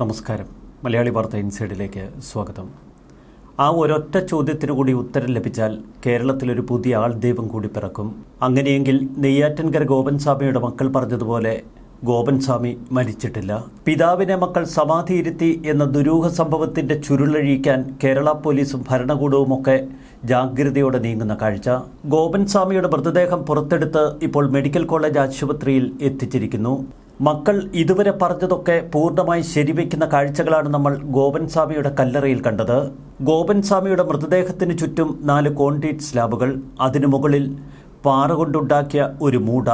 നമസ്കാരം. മലയാളി വാർത്ത ഇൻസൈഡിലേക്ക് സ്വാഗതം. ആ ഒരൊറ്റ ചോദ്യത്തിനു കൂടി ഉത്തരം ലഭിച്ചാൽ കേരളത്തിലൊരു പുതിയ ആൾ ദൈവം കൂടി പിറക്കും. അങ്ങനെയെങ്കിൽ നെയ്യാറ്റിൻകര ഗോപൻസ്വാമിയുടെ മക്കൾ പറഞ്ഞതുപോലെ ഗോപൻസ്വാമി മരിച്ചിട്ടില്ല. പിതാവിനെ മക്കൾ സമാധിയിരുത്തി എന്ന ദുരൂഹ സംഭവത്തിന്റെ ചുരുളഴിക്കാൻ കേരള പോലീസും ഭരണകൂടവുമൊക്കെ ജാഗ്രതയോടെ നീങ്ങുന്ന കാഴ്ച. ഗോപൻസ്വാമിയുടെ മൃതദേഹം പുറത്തെടുത്ത് ഇപ്പോൾ മെഡിക്കൽ കോളേജ് ആശുപത്രിയിൽ എത്തിച്ചിരിക്കുന്നു. മക്കൾ ഇതുവരെ പറഞ്ഞതൊക്കെ പൂർണ്ണമായി ശരിവെക്കുന്ന കാഴ്ചകളാണ് നമ്മൾ ഗോപൻസ്വാമിയുടെ കല്ലറയിൽ കണ്ടത്. ഗോപൻസ്വാമിയുടെ മൃതദേഹത്തിന് ചുറ്റും 4 കോൺക്രീറ്റ് സ്ലാബുകൾ, അതിനു മുകളിൽ പാറ കൊണ്ടുണ്ടാക്കിയ ഒരു മൂട.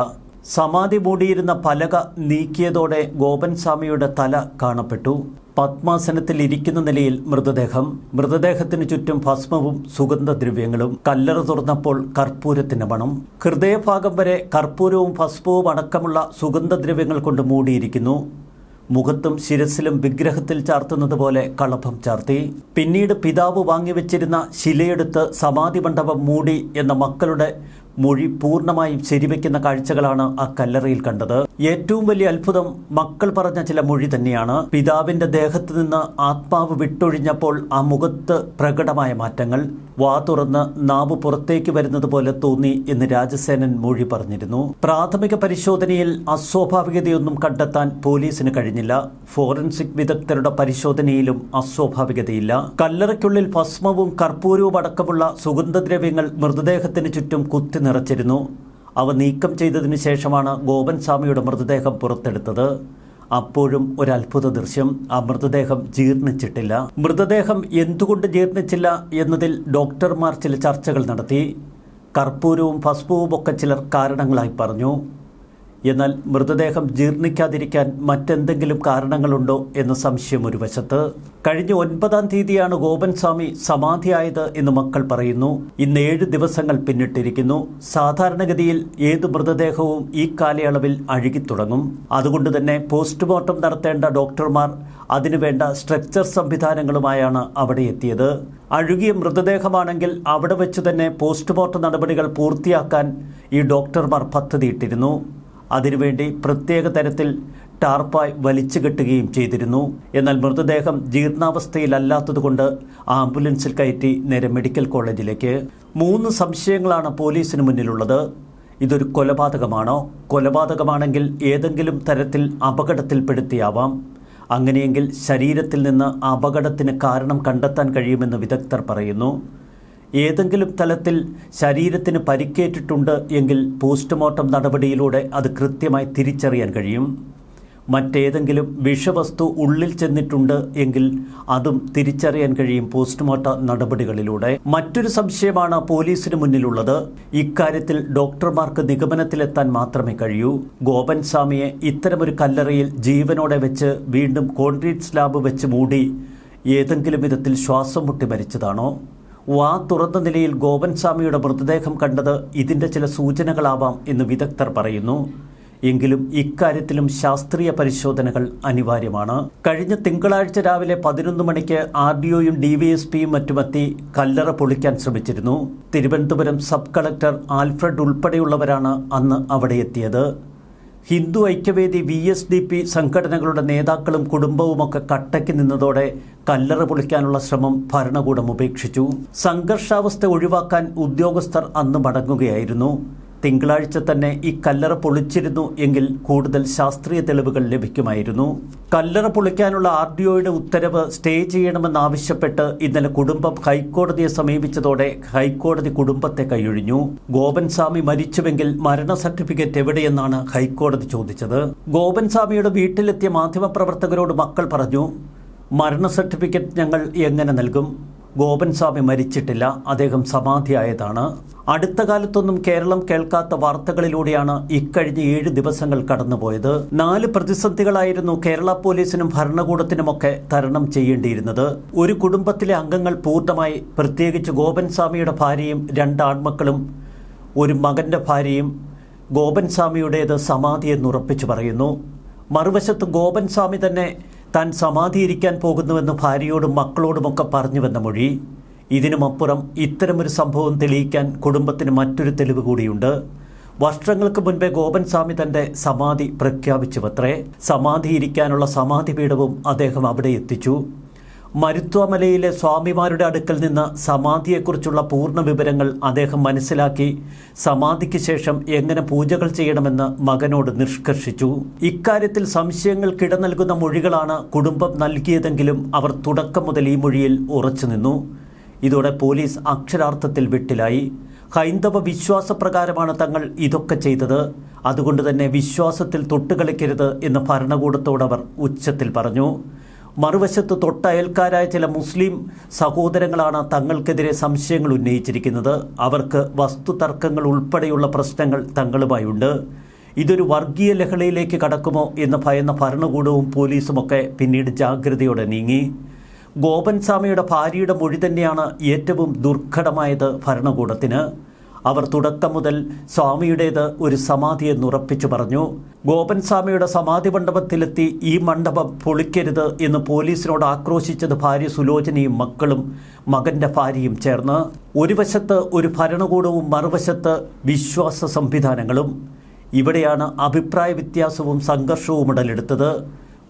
സമാധി മൂടിയിരുന്ന പലക നീക്കിയതോടെ ഗോപൻസ്വാമിയുടെ തല കാണപ്പെട്ടു. പത്മാസനത്തിൽ ഇരിക്കുന്ന നിലയിൽ മൃതദേഹത്തിന് ചുറ്റും ഭസ്മവും സുഗന്ധദ്രവ്യങ്ങളും. കല്ലറ തുറന്നപ്പോൾ കർപ്പൂരത്തിന്റെ മണം. ഹൃദയഭാഗം വരെ കർപ്പൂരവും ഭസ്മവും അടക്കമുള്ള സുഗന്ധദ്രവ്യങ്ങൾ കൊണ്ട് മൂടിയിരിക്കുന്നു. മുഖത്തും ശിരസിലും വിഗ്രഹത്തിൽ ചാർത്തുന്നത് പോലെ കളഭം ചാർത്തി. പിന്നീട് പിതാവ് വാങ്ങിവെച്ചിരുന്ന ശിലയെടുത്ത് സമാധി മണ്ഡപം മൂടി എന്ന മക്കളുടെ മൊഴി പൂർണ്ണമായും ശരിവെക്കുന്ന കാഴ്ചകളാണ് ആ കല്ലറയിൽ കണ്ടത്. ഏറ്റവും വലിയ അത്ഭുതം മക്കൾ പറഞ്ഞ ചില മൊഴി തന്നെയാണ്. പിതാവിന്റെ ദേഹത്ത് നിന്ന് ആത്മാവ് വിട്ടൊഴിഞ്ഞപ്പോൾ ആ മുഖത്ത് പ്രകടമായ മാറ്റങ്ങൾ. വാ തുറന്ന് നാവ് പുറത്തേക്ക് വരുന്നത് പോലെ തോന്നി എന്ന് രാജസേനൻ മൊഴി പറഞ്ഞിരുന്നു. പ്രാഥമിക പരിശോധനയിൽ അസ്വാഭാവികതയൊന്നും കണ്ടെത്താൻ പോലീസിന് കഴിഞ്ഞില്ല. ഫോറൻസിക് വിദഗ്ധരുടെ പരിശോധനയിലും അസ്വാഭാവികതയില്ല. കല്ലറയ്ക്കുള്ളിൽ ഭസ്മവും കർപ്പൂരവും അടക്കമുള്ള സുഗന്ധദ്രവ്യങ്ങൾ മൃതദേഹത്തിന് ചുറ്റും കുത്തി നിറച്ചിരുന്നു. അവ നീക്കം ചെയ്തതിനു ശേഷമാണ് ഗോപൻസ്വാമിയുടെ മൃതദേഹം പുറത്തെടുത്തത്. അപ്പോഴും ഒരു അത്ഭുത ദൃശ്യം. ആ മൃതദേഹം ജീർണിച്ചിട്ടില്ല. മൃതദേഹം എന്തുകൊണ്ട് ജീർണിച്ചില്ല എന്നതിൽ ഡോക്ടർമാർ ചില ചർച്ചകൾ നടത്തി. കർപ്പൂരവും ഭസ്മവും ഒക്കെ ചിലർ കാരണങ്ങളായി പറഞ്ഞു. എന്നാൽ മൃതദേഹം ജീർണിക്കാതിരിക്കാൻ മറ്റെന്തെങ്കിലും കാരണങ്ങളുണ്ടോ എന്ന സംശയം ഒരു വശത്ത്. കഴിഞ്ഞ 9-ാം തീയതിയാണ് ഗോപൻസ്വാമി സമാധിയായത് എന്ന് മക്കൾ പറയുന്നു. ഇന്ന് 7 ദിവസങ്ങൾ പിന്നിട്ടിരിക്കുന്നു. സാധാരണഗതിയിൽ ഏത് മൃതദേഹവും ഈ കാലയളവിൽ അഴുകിത്തുടങ്ങും. അതുകൊണ്ട് തന്നെ പോസ്റ്റ്മോർട്ടം നടത്തേണ്ട ഡോക്ടർമാർ അതിനുവേണ്ട സ്ട്രക്ചർ സംവിധാനങ്ങളുമായാണ് അവിടെ എത്തിയത്. അഴുകിയ മൃതദേഹമാണെങ്കിൽ അവിടെ വെച്ച് തന്നെ പോസ്റ്റ്മോർട്ടം നടപടികൾ പൂർത്തിയാക്കാൻ ഈ ഡോക്ടർമാർ പദ്ധതിയിട്ടിരുന്നു. അതിനുവേണ്ടി പ്രത്യേക തരത്തിൽ ടാർപ്പായി വലിച്ചു കെട്ടുകയും ചെയ്തിരുന്നു. എന്നാൽ മൃതദേഹം ജീർണാവസ്ഥയിലല്ലാത്തതുകൊണ്ട് ആംബുലൻസിൽ കയറ്റി നേരെ മെഡിക്കൽ കോളേജിലേക്ക്. 3 സംശയങ്ങളാണ് പോലീസിന് മുന്നിലുള്ളത്. ഇതൊരു കൊലപാതകമാണോ? കൊലപാതകമാണെങ്കിൽ ഏതെങ്കിലും തരത്തിൽ അപകടത്തിൽപ്പെടുത്തിയാവാം. അങ്ങനെയെങ്കിൽ ശരീരത്തിൽ നിന്ന് അപകടത്തിന് കാരണം കണ്ടെത്താൻ കഴിയുമെന്ന് വിദഗ്ധർ പറയുന്നു. ഏതെങ്കിലും തലത്തിൽ ശരീരത്തിന് പരിക്കേറ്റിട്ടുണ്ട് എങ്കിൽ പോസ്റ്റ്മോർട്ടം നടപടിയിലൂടെ അത് കൃത്യമായി തിരിച്ചറിയാൻ കഴിയും. മറ്റേതെങ്കിലും വിഷവസ്തു ഉള്ളിൽ ചെന്നിട്ടുണ്ട് എങ്കിൽ അതും തിരിച്ചറിയാൻ കഴിയും പോസ്റ്റ്മോർട്ടം നടപടികളിലൂടെ. മറ്റൊരു സംശയമാണ് പോലീസിന് മുന്നിലുള്ളത്. ഇക്കാര്യത്തിൽ ഡോക്ടർമാർക്ക് നിഗമനത്തിലെത്താൻ മാത്രമേ കഴിയൂ. ഗോപൻസ്വാമിയെ ഇത്തരമൊരു കല്ലറയിൽ ജീവനോടെ വെച്ച് വീണ്ടും കോൺക്രീറ്റ് സ്ലാബ് വെച്ച് മൂടി ഏതെങ്കിലും വിധത്തിൽ ശ്വാസം മുട്ടി മരിച്ചതാണോ? വാ തുറന്ന നിലയിൽ ഗോപൻസ്വാമിയുടെ മൃതദേഹം കണ്ടത് ഇതിൻ്റെ ചില സൂചനകളാവാം എന്ന് വിദഗ്ധർ പറയുന്നു. എങ്കിലും ഇക്കാര്യത്തിലും ശാസ്ത്രീയ പരിശോധനകൾ അനിവാര്യമാണ്. കഴിഞ്ഞ തിങ്കളാഴ്ച രാവിലെ 11 മണിക്ക് RDOയും DYSPയും മറ്റുമെത്തി കല്ലറ പൊളിക്കാൻ ശ്രമിച്ചിരുന്നു. തിരുവനന്തപുരം സബ് കളക്ടർ ആൽഫ്രഡ് ഉൾപ്പെടെയുള്ളവരാണ് അന്ന് അവിടെ എത്തിയത്. ഹിന്ദു ഐക്യവേദി VSDP സംഘടനകളുടെ നേതാക്കളും കുടുംബവുമൊക്കെ കട്ടയ്ക്ക് നിന്നതോടെ കല്ലറ പൊളിക്കാനുള്ള ശ്രമം ഭരണകൂടം ഉപേക്ഷിച്ചു. സംഘർഷാവസ്ഥ ഒഴിവാക്കാൻ ഉദ്യോഗസ്ഥർ അന്ന് മടങ്ങുകയായിരുന്നു. തിങ്കളാഴ്ച തന്നെ ഈ കല്ലറ പൊളിച്ചിരുന്നു എങ്കിൽ കൂടുതൽ ശാസ്ത്രീയ തെളിവുകൾ ലഭിക്കുമായിരുന്നു. കല്ലറ പൊളിക്കാനുള്ള RDOയുടെ ഉത്തരവ് സ്റ്റേ ചെയ്യണമെന്നാവശ്യപ്പെട്ട് ഇന്നലെ കുടുംബം ഹൈക്കോടതിയെ സമീപിച്ചതോടെ ഹൈക്കോടതി കുടുംബത്തെ കൈയൊഴിഞ്ഞു. ഗോപൻസ്വാമി മരിച്ചുവെങ്കിൽ മരണ സർട്ടിഫിക്കറ്റ് എവിടെയെന്നാണ് ഹൈക്കോടതി ചോദിച്ചത്. ഗോപൻസ്വാമിയുടെ വീട്ടിലെത്തിയ മാധ്യമപ്രവർത്തകരോട് മക്കൾ പറഞ്ഞു, മരണ സർട്ടിഫിക്കറ്റ് ഞങ്ങൾ എങ്ങനെ നൽകും? ഗോപൻസ്വാമി മരിച്ചിട്ടില്ല, അദ്ദേഹം സമാധിയായതാണ്. അടുത്ത കാലത്തൊന്നും കേരളം കേൾക്കാത്ത വാർത്തകളിലൂടെയാണ് ഇക്കഴിഞ്ഞ 7 ദിവസങ്ങൾ കടന്നുപോയത്. 4 പ്രതിസന്ധികളായിരുന്നു കേരള പോലീസിനും ഭരണകൂടത്തിനുമൊക്കെ തരണം ചെയ്യേണ്ടിയിരുന്നത്. ഒരു കുടുംബത്തിലെ അംഗങ്ങൾ പൂർണ്ണമായി, പ്രത്യേകിച്ച് ഗോപൻസ്വാമിയുടെ ഭാര്യയും 2 ആൺമക്കളും ഒരു മകന്റെ ഭാര്യയും ഗോപൻസ്വാമിയുടേത് സമാധിയെന്ന് ഉറപ്പിച്ചു പറയുന്നു. മറുവശത്ത് ഗോപൻസ്വാമി തന്നെ താൻ സമാധിയിരിക്കാൻ പോകുന്നുവെന്ന് ഭാര്യയോടും മക്കളോടുമൊക്കെ പറഞ്ഞുവെന്ന മൊഴി. ഇതിനുമപ്പുറം ഇത്തരമൊരു സംഭവം തെളിയിക്കാൻ കുടുംബത്തിന് മറ്റൊരു തെളിവ് കൂടിയുണ്ട്. വർഷങ്ങൾക്ക് മുൻപേ ഗോപൻ സ്വാമി തന്റെ സമാധി പ്രഖ്യാപിച്ചുവത്രേ. സമാധി ഇരിക്കാനുള്ള സമാധി പീഠവും അദ്ദേഹം അവിടെ എത്തിച്ചു. മരുത്വാമലയിലെ സ്വാമിമാരുടെ അടുക്കൽ നിന്ന് സമാധിയെക്കുറിച്ചുള്ള പൂർണ്ണ വിവരങ്ങൾ അദ്ദേഹം മനസ്സിലാക്കി സമാധിക്ക് ശേഷം എങ്ങനെ പൂജകൾ ചെയ്യണമെന്ന് മകനോട് നിഷ്കർഷിച്ചു. ഇക്കാര്യത്തിൽ സംശയങ്ങൾക്കിട നൽകുന്ന മൊഴികളാണ് കുടുംബം നൽകിയതെങ്കിലും അവർ തുടക്കം മുതൽ ഈ മൊഴിയിൽ ഉറച്ചു നിന്നു. ഇതോടെ പോലീസ് അക്ഷരാർത്ഥത്തിൽ വെട്ടിലായി. ഹൈന്ദവ വിശ്വാസപ്രകാരമാണ് തങ്ങൾ ഇതൊക്കെ ചെയ്തത്, അതുകൊണ്ട് തന്നെ വിശ്വാസത്തിൽ തൊട്ടുകളിക്കരുത് എന്ന് ഭരണകൂടത്തോടവർ ഉച്ചത്തിൽ പറഞ്ഞു. മറുവശത്ത് തൊട്ടയൽക്കാരായ ചില മുസ്ലിം സഹോദരങ്ങളാണ് തങ്ങൾക്കെതിരെ സംശയങ്ങൾ ഉന്നയിച്ചിരിക്കുന്നത്. അവർക്ക് വസ്തുതർക്കങ്ങൾ ഉൾപ്പെടെയുള്ള പ്രശ്നങ്ങൾ തങ്ങളുമായുണ്ട്. ഇതൊരു വർഗീയ ലഹളയിലേക്ക് കടക്കുമോ എന്ന് ഭയന്ന ഭരണകൂടവും പോലീസുമൊക്കെ പിന്നീട് ജാഗ്രതയോടെ നീങ്ങി. ഗോപൻ സ്വാമിയുടെ ഭാര്യയുടെ മൊഴി തന്നെയാണ് ഏറ്റവും ദുർഘടമായത് ഭരണകൂടത്തിന്. അവർ തുടക്കം മുതൽ സ്വാമിയുടേത് ഒരു സമാധി എന്നുറപ്പിച്ചു പറഞ്ഞു. ഗോപൻ സ്വാമിയുടെ സമാധി മണ്ഡപത്തിലെത്തി ഈ മണ്ഡപം പൊളിക്കരുത് എന്ന് പോലീസിനോട് ആക്രോശിച്ചത് ഭാര്യ സുലോചനയും മക്കളും മകന്റെ ഭാര്യയും ചേർന്ന്. ഒരു വശത്ത് ഒരു ഭരണകൂടവും മറുവശത്ത് വിശ്വാസ സംവിധാനങ്ങളും. ഇവിടെയാണ് അഭിപ്രായ വ്യത്യാസവും സംഘർഷവും ഉടലെടുത്തത്.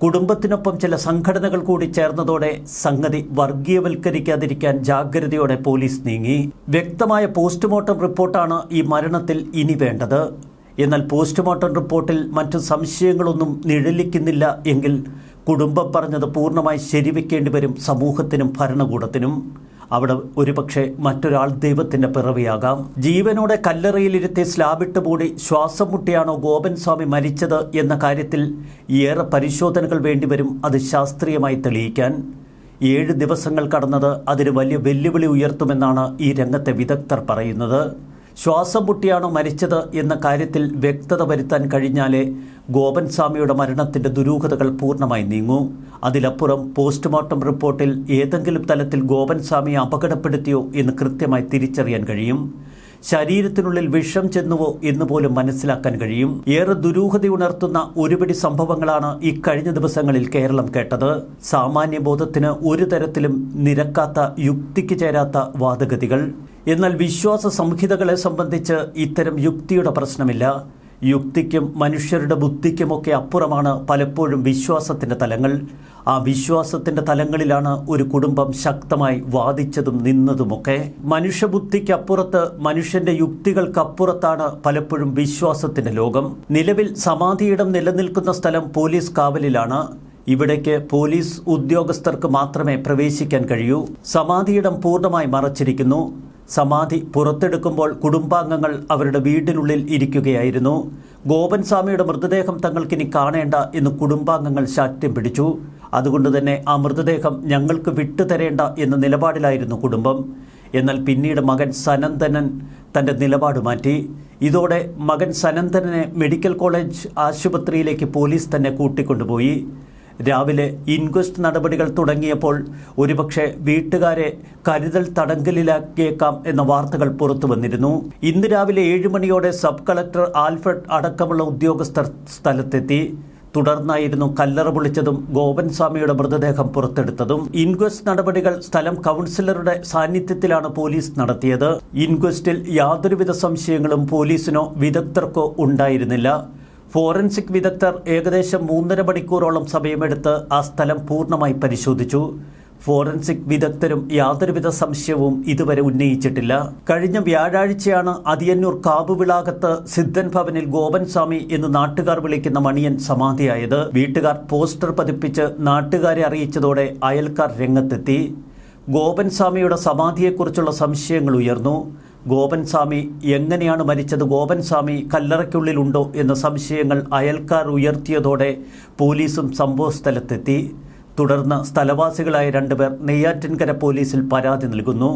കുടുംബത്തിനൊപ്പം ചില സംഘടനകൾ കൂടി ചേർന്നതോടെ സംഗതി വർഗീയവൽക്കരിക്കാതിരിക്കാൻ ജാഗ്രതയോടെ പോലീസ് നീങ്ങി. വ്യക്തമായ പോസ്റ്റ്മോർട്ടം റിപ്പോർട്ടാണ് ഈ മരണത്തിൽ ഇനി വേണ്ടത്. എന്നാൽ പോസ്റ്റ്മോർട്ടം റിപ്പോർട്ടിൽ മറ്റു സംശയങ്ങളൊന്നും നിഴലിക്കുന്നില്ല എങ്കിൽ കുടുംബം പറഞ്ഞത് പൂർണ്ണമായി ശരിവെക്കേണ്ടി വരും സമൂഹത്തിനും ഭരണകൂടത്തിനും. അവിടെ ഒരുപക്ഷെ മറ്റൊരാൾ ദൈവത്തിന്റെ പിറവിയാകാം. ജീവനോടെ കല്ലറയിലിരുത്തി സ്ലാബിട്ട് മൂടി ശ്വാസം മുട്ടിയാണോ ഗോപൻ സ്വാമി മരിച്ചത് എന്ന കാര്യത്തിൽ ഏറെ പരിശോധനകൾ വേണ്ടിവരും അത് ശാസ്ത്രീയമായി തെളിയിക്കാൻ. 7 ദിവസങ്ങൾ കടന്നത് അതിന് വലിയ വെല്ലുവിളി ഉയർത്തുമെന്നാണ് ഈ രംഗത്തെ വിദഗ്ധർ പറയുന്നത്. ശ്വാസം മുട്ടിയാണോ മരിച്ചത് എന്ന കാര്യത്തിൽ വ്യക്തത വരുത്താൻ കഴിഞ്ഞാലേ ഗോപൻ സ്വാമിയുടെ മരണത്തിന്റെ ദുരൂഹതകൾ പൂർണ്ണമായി നീങ്ങൂ. അതിലപ്പുറം പോസ്റ്റ്മോർട്ടം റിപ്പോർട്ടിൽ ഏതെങ്കിലും തലത്തിൽ ഗോപൻ സ്വാമിയെ അപകടപ്പെടുത്തിയോ എന്ന് കൃത്യമായി തിരിച്ചറിയാൻ കഴിയും. ശരീരത്തിനുള്ളിൽ വിഷം ചെന്നുവോ എന്ന് പോലും മനസ്സിലാക്കാൻ കഴിയും. ഏറെ ദുരൂഹതയുണർത്തുന്ന ഒരുപിടി സംഭവങ്ങളാണ് ഈ കഴിഞ്ഞ ദിവസങ്ങളിൽ കേരളം കേട്ടത്. സാമാന്യബോധത്തിന് ഒരു തരത്തിലും നിരക്കാത്ത, യുക്തിക്ക് ചേരാത്ത വാദഗതികൾ. എന്നാൽ വിശ്വാസ സംഹിതകളെ സംബന്ധിച്ച് ഇത്തരം യുക്തിയുടെ പ്രശ്നമില്ല. യുക്തിക്കും മനുഷ്യരുടെ ബുദ്ധിക്കുമൊക്കെ അപ്പുറമാണ് പലപ്പോഴും വിശ്വാസത്തിൻ്റെ തലങ്ങൾ. ആ വിശ്വാസത്തിൻ്റെ തലങ്ങളിലാണ് ഒരു കുടുംബം ശക്തമായി വാദിച്ചതും നിന്നതുമൊക്കെ. മനുഷ്യബുദ്ധിക്കപ്പുറത്ത്, മനുഷ്യന്റെ യുക്തികൾക്കപ്പുറത്താണ് പലപ്പോഴും വിശ്വാസത്തിൻ്റെ ലോകം. നിലവിൽ സമാധിയിടം നിലനിൽക്കുന്ന സ്ഥലം പോലീസ് കാവലിലാണ്. ഇവിടേക്ക് പോലീസ് ഉദ്യോഗസ്ഥർക്ക് മാത്രമേ പ്രവേശിക്കാൻ കഴിയൂ. സമാധിയിടം പൂർണ്ണമായി മറച്ചിരിക്കുന്നു. സമാധി പുറത്തെടുക്കുമ്പോൾ കുടുംബാംഗങ്ങൾ അവരുടെ വീടിനുള്ളിൽ ഇരിക്കുകയായിരുന്നു. ഗോപൻ സ്വാമിയുടെ മൃതദേഹം തങ്ങൾക്കിനി കാണേണ്ട എന്ന് കുടുംബാംഗങ്ങൾ ശാഠ്യം പിടിച്ചു. അതുകൊണ്ട് തന്നെ ആ മൃതദേഹം ഞങ്ങൾക്ക് വിട്ടുതരേണ്ട എന്ന നിലപാടിലായിരുന്നു കുടുംബം. എന്നാൽ പിന്നീട് മകൻ സനന്ദനൻ തൻ്റെ നിലപാട് മാറ്റി. ഇതോടെ മകൻ സനന്ദനനെ മെഡിക്കൽ കോളേജ് ആശുപത്രിയിലേക്ക് പോലീസ് തന്നെ കൂട്ടിക്കൊണ്ടുപോയി. രാവിലെ ഇൻക്വസ്റ്റ് നടപടികൾ തുടങ്ങിയപ്പോൾ ഒരുപക്ഷെ വീട്ടുകാരെ കരുതൽ തടങ്കലിലാക്കിയേക്കാം എന്ന വാർത്തകൾ പുറത്തു വന്നിരുന്നു. ഇന്ന് രാവിലെ 7 മണിയോടെ സബ് കളക്ടർ ആൽഫ്രഡ് അടക്കമുള്ള ഉദ്യോഗസ്ഥർ സ്ഥലത്തെത്തി. തുടർന്നായിരുന്നു കല്ലറ പൊളിച്ചതും ഗോപൻ സ്വാമിയുടെ മൃതദേഹം പുറത്തെടുത്തതും. ഇൻക്വസ്റ്റ് നടപടികൾ സ്ഥലം കൗൺസിലറുടെ സാന്നിധ്യത്തിലാണ് പോലീസ് നടത്തിയത്. ഇൻക്വസ്റ്റിൽ യാതൊരുവിധ സംശയങ്ങളും പോലീസിനോ വിദഗ്ധർക്കോ ഉണ്ടായിരുന്നില്ല. ഫോറൻസിക് വിദഗ്ധർ ഏകദേശം 3.5 മണിക്കൂറോളം സമയമെടുത്ത് ആ സ്ഥലം പൂർണ്ണമായി പരിശോധിച്ചു. ഫോറൻസിക് വിദഗ്ധരും യാതൊരുവിധ സംശയവും ഇതുവരെ ഉന്നയിച്ചിട്ടില്ല. കഴിഞ്ഞ വ്യാഴാഴ്ചയാണ് അതിയന്നൂർ കാവുവിളാകത്ത് സിദ്ധൻ ഭവനിൽ ഗോപൻ സ്വാമി എന്ന് നാട്ടുകാർ വിളിക്കുന്ന മണിയൻ സമാധിയായത്. വീട്ടുകാർ പോസ്റ്റർ പതിപ്പിച്ച് നാട്ടുകാരെ അറിയിച്ചതോടെ അയൽക്കാർ രംഗത്തെത്തി. ഗോപൻ സ്വാമിയുടെ സമാധിയെക്കുറിച്ചുള്ള സംശയങ്ങൾ ഉയർന്നു. ഗോപൻ സ്വാമി എങ്ങനെയാണ് മരിച്ചത്, ഗോപൻ സ്വാമി കല്ലറയ്ക്കുള്ളിലുണ്ടോ എന്ന സംശയങ്ങൾ അയൽക്കാർ ഉയർത്തിയതോടെ പോലീസും സംഭവസ്ഥലത്തെത്തി. തുടർന്ന് സ്ഥലവാസികളായ 2 പേർ നെയ്യാറ്റിൻകര പോലീസിൽ പരാതി നൽകുന്നു.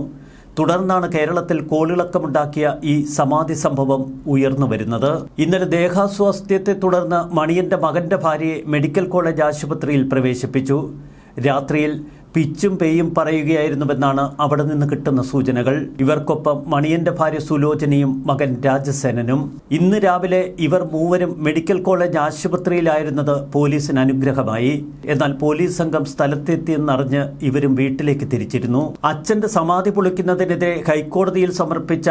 തുടർന്നാണ് കേരളത്തിൽ കോളിളക്കമുണ്ടാക്കിയ ഈ സമാധി സംഭവം ഉയർന്നു വരുന്നത്. ഇന്നലെ ദേഹാസ്വാസ്ഥ്യത്തെ തുടർന്ന് മണിയന്റെ മകന്റെ ഭാര്യയെ മെഡിക്കൽ കോളേജ് ആശുപത്രിയിൽ പ്രവേശിപ്പിച്ചു. രാത്രിയിൽ പിച്ചും പേയും പറയുകയായിരുന്നുവെന്നാണ് അവിടെ നിന്ന് കിട്ടുന്ന സൂചനകൾ. ഇവർക്കൊപ്പം മണിയന്റെ ഭാര്യ സുലോചനയും മകൻ രാജസേനനും. ഇന്ന് രാവിലെ ഇവർ മൂവരും മെഡിക്കൽ കോളേജ് ആശുപത്രിയിലായിരുന്നത് പോലീസിന് അനുഗ്രഹമായി. എന്നാൽ പോലീസ് സംഘം സ്ഥലത്തെത്തിയെന്നറിഞ്ഞ് ഇവരും വീട്ടിലേക്ക് തിരിച്ചിരുന്നു. അച്ഛന്റെ സമാധി പൊളിക്കുന്നതിനെതിരെ ഹൈക്കോടതിയിൽ സമർപ്പിച്ച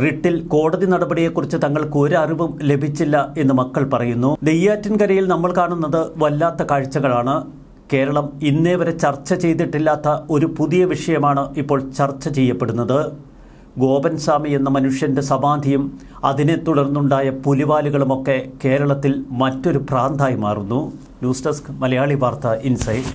റിട്ടിൽ കോടതി നടപടിയെക്കുറിച്ച് തങ്ങൾക്ക് ഒരു അറിവും ലഭിച്ചില്ല എന്ന് മക്കൾ പറയുന്നു. നെയ്യാറ്റിൻകരയിൽ നമ്മൾ കാണുന്നത് വല്ലാത്ത കാഴ്ചകളാണ്. കേരളം ഇന്നേ വരെ ചർച്ച ചെയ്തിട്ടില്ലാത്ത ഒരു പുതിയ വിഷയമാണ് ഇപ്പോൾ ചർച്ച ചെയ്യപ്പെടുന്നത്. ഗോപൻ സ്വാമി എന്ന മനുഷ്യന്റെ സമാധിയും അതിനെ തുടർന്നുണ്ടായ പുലിവാലുകളുമൊക്കെ കേരളത്തിൽ മറ്റൊരു ഭ്രാന്തായി മാറുന്നു. ന്യൂസ് ഡെസ്ക് മലയാളി വാർത്ത ഇൻസൈറ്റ്.